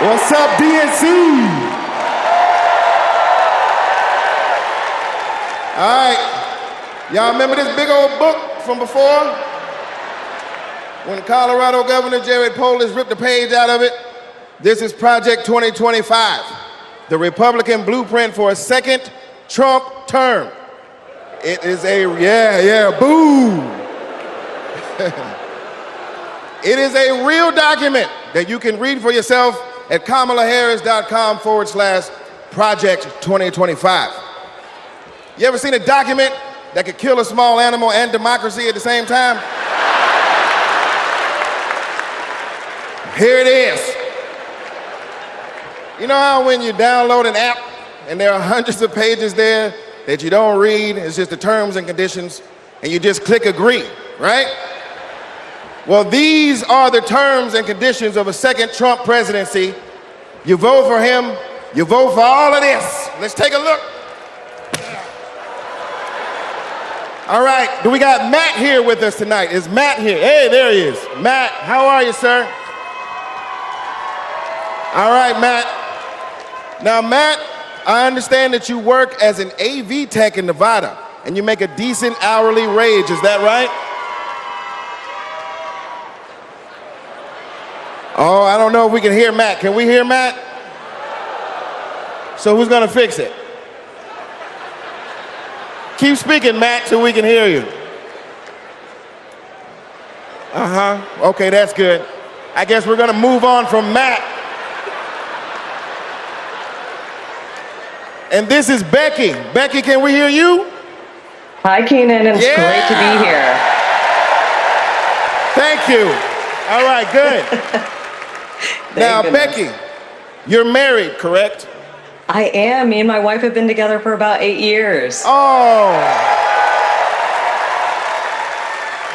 What's up, DNC? All right. Y'all remember this big old book from before? When Colorado Governor Jared Polis ripped the page out of it? This is Project 2025, the Republican blueprint for a second Trump term. It is boo. It is a real document that you can read for yourself at kamalaharris.com/Project 2025. You ever seen a document that could kill a small animal and democracy at the same time? Here it is. You know how when you download an app and there are hundreds of pages there that you don't read, it's just the terms and conditions, and you just click agree, right? Well, these are the terms and conditions of a second Trump presidency. You vote for him, you vote for all of this. Let's take a look. All right, do we got Matt here with us tonight? Is Matt here? Hey, there he is. Matt, how are you, sir? All right, Matt. Now, Matt, I understand that you work as an AV tech in Nevada, and you make a decent hourly wage, is that right? Oh, I don't know if we can hear Matt. Can we hear Matt? So who's gonna fix it? Keep speaking, Matt, so we can hear you. Okay, that's good. I guess we're gonna move on from Matt. And this is Becky. Becky, can we hear you? Hi, Keenan. It's great to be here. Thank you. All right, good. Now, Becky, you're married, correct? I am. Me and my wife have been together for about 8 years. Oh,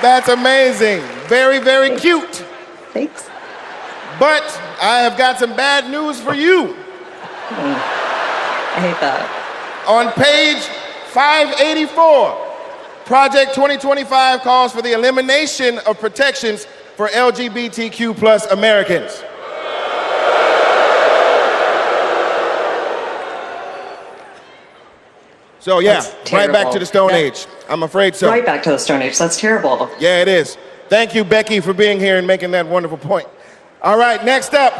that's amazing. Very, very cute. Thanks. But I have got some bad news for you. I hate that. On page 584, Project 2025 calls for the elimination of protections for LGBTQ plus Americans. So yeah, right back to the Stone Age. I'm afraid so. Right back to the Stone Age. That's terrible. Yeah, it is. Thank you, Becky, for being here and making that wonderful point. All right, next up,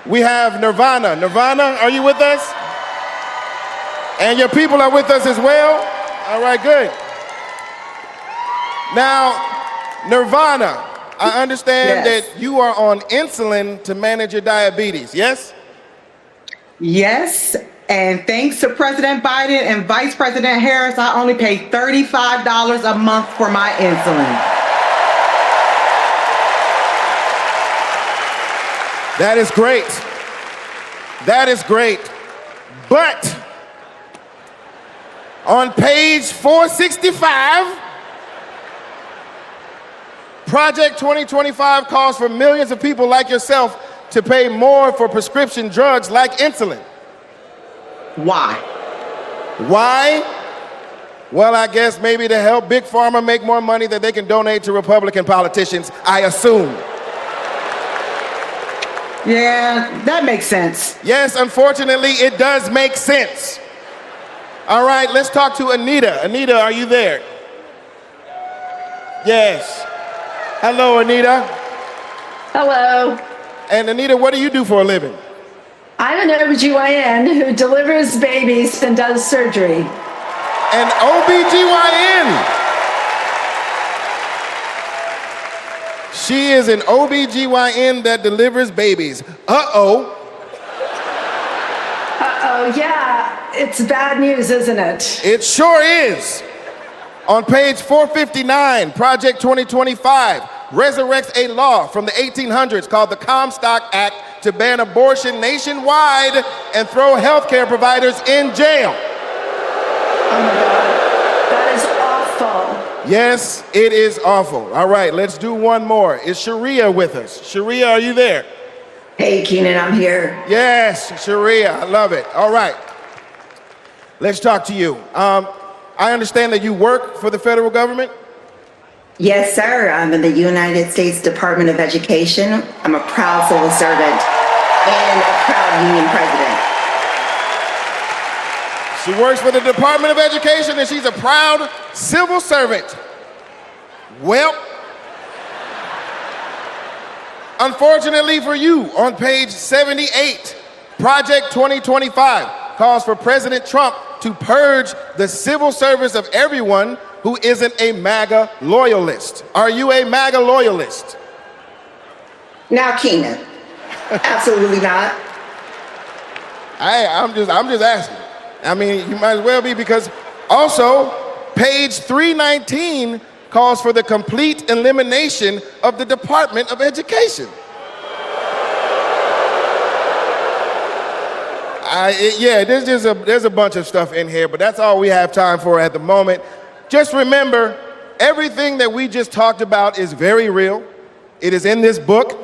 we have Nirvana. Nirvana, are you with us? And your people are with us as well? All right, good. Now, Nirvana, I understand that you are on insulin to manage your diabetes, yes? Yes, and thanks to President Biden and Vice President Harris, I only pay $35 a month for my insulin. That is great. That is great. But on page 465, Project 2025 calls for millions of people like yourself to pay more for prescription drugs like insulin. Why? Why? Well, I guess maybe to help Big Pharma make more money that they can donate to Republican politicians, I assume. Yeah, that makes sense. Yes, unfortunately, it does make sense. All right, let's talk to Anita. Anita, are you there? Yes. Hello, Anita. Hello. And Anita, what do you do for a living? I'm an OBGYN who delivers babies and does surgery. An OBGYN. She is an OBGYN that delivers babies. Uh-oh. Uh-oh, yeah. It's bad news, isn't it? It sure is. On page 459, Project 2025 resurrects a law from the 1800s called the Comstock Act to ban abortion nationwide and throw healthcare providers in jail. Oh my God, that is awful. Yes, it is awful. All right, let's do one more. Is Sharia with us? Sharia, are you there? Hey, Keenan, I'm here. Yes, Sharia, I love it. All right, let's talk to you. I understand that you work for the federal government? Yes, sir. I'm in the United States Department of Education. I'm a proud civil servant. and a proud union president. She works for the Department of Education and she's a proud civil servant. Well, unfortunately for you, on page 78, Project 2025 calls for President Trump to purge the civil service of everyone who isn't a MAGA loyalist. Are you a MAGA loyalist? Now, Keenan, absolutely not. I'm just asking. I mean, you might as well be, because also page 319 calls for the complete elimination of the Department of Education. There's a bunch of stuff in here, but that's all we have time for at the moment. Just remember, everything that we just talked about is very real. It is in this book.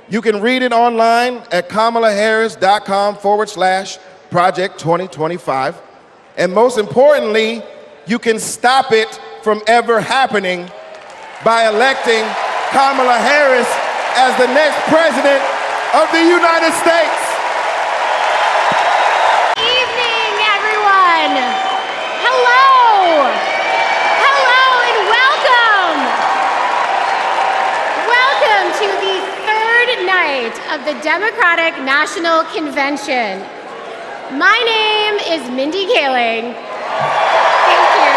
You can read it online at kamalaharris.com/Project 2025. And most importantly, you can stop it from ever happening by electing Kamala Harris as the next president of the United States. Evening, everyone. Hello. Hello and welcome. Welcome to the third night of the Democratic National Convention. My name is Mindy Kaling. Thank you.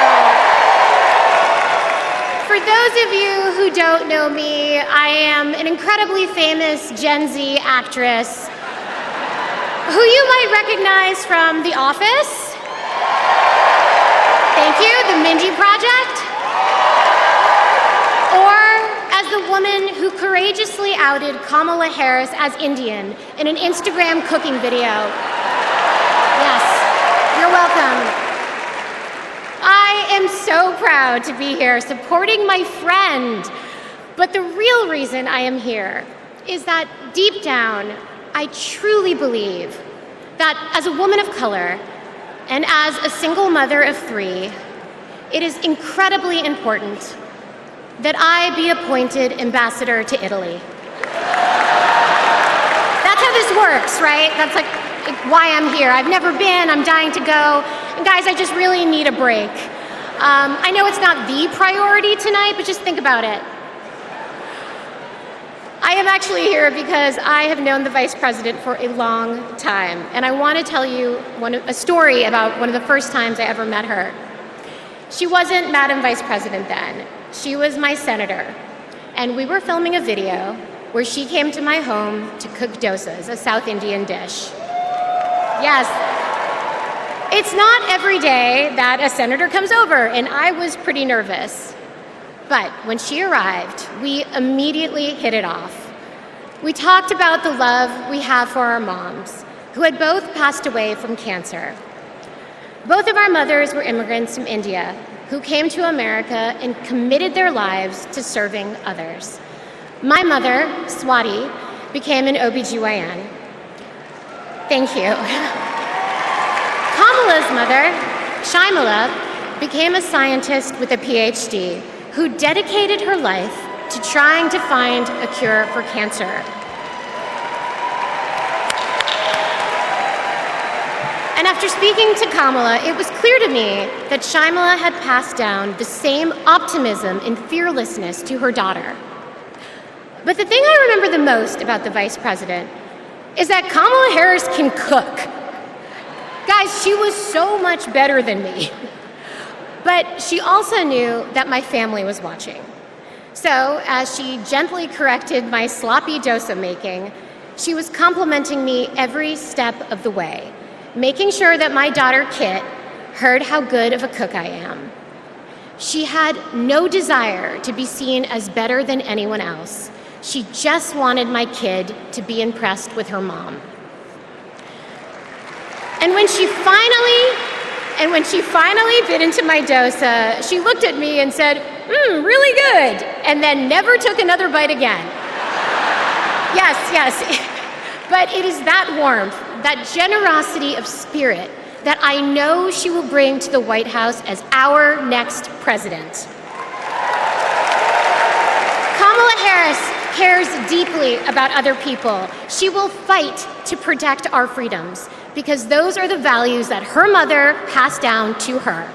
For those of you who don't know me, I am an incredibly famous Gen Z actress who you might recognize from The Office. Thank you, The Mindy Project. Or as the woman who courageously outed Kamala Harris as Indian in an Instagram cooking video. Yes, you're welcome. I am so proud to be here supporting my friend. But the real reason I am here is that deep down, I truly believe that as a woman of color and as a single mother of 3, it is incredibly important that I be appointed ambassador to Italy. That's how this works, right? That's like why I'm here. I've never been, I'm dying to go. And guys, I just really need a break. I know it's not the priority tonight, but just think about it. I am actually here because I have known the Vice President for a long time, and I want to tell you a story about one of the first times I ever met her. She wasn't Madam Vice President then. She was my senator, and we were filming a video where she came to my home to cook dosas, a South Indian dish. Yes, it's not every day that a senator comes over, and I was pretty nervous. But when she arrived, we immediately hit it off. We talked about the love we have for our moms, who had both passed away from cancer. Both of our mothers were immigrants from India who came to America and committed their lives to serving others. My mother, Swati, became an OBGYN. Thank you. Kamala's mother, Shyamala, became a scientist with a PhD who dedicated her life to trying to find a cure for cancer. And after speaking to Kamala, it was clear to me that Shyamala had passed down the same optimism and fearlessness to her daughter. But the thing I remember the most about the Vice President is that Kamala Harris can cook. Guys, she was so much better than me. But she also knew that my family was watching. So, as she gently corrected my sloppy dosa making, she was complimenting me every step of the way, making sure that my daughter Kit heard how good of a cook I am. She had no desire to be seen as better than anyone else. She just wanted my kid to be impressed with her mom. And when she finally bit into my dosa, she looked at me and said, really good, and then never took another bite again. Yes, but it is that warmth, that generosity of spirit that I know she will bring to the White House as our next president. Kamala Harris cares deeply about other people. She will fight to protect our freedoms because those are the values that her mother passed down to her.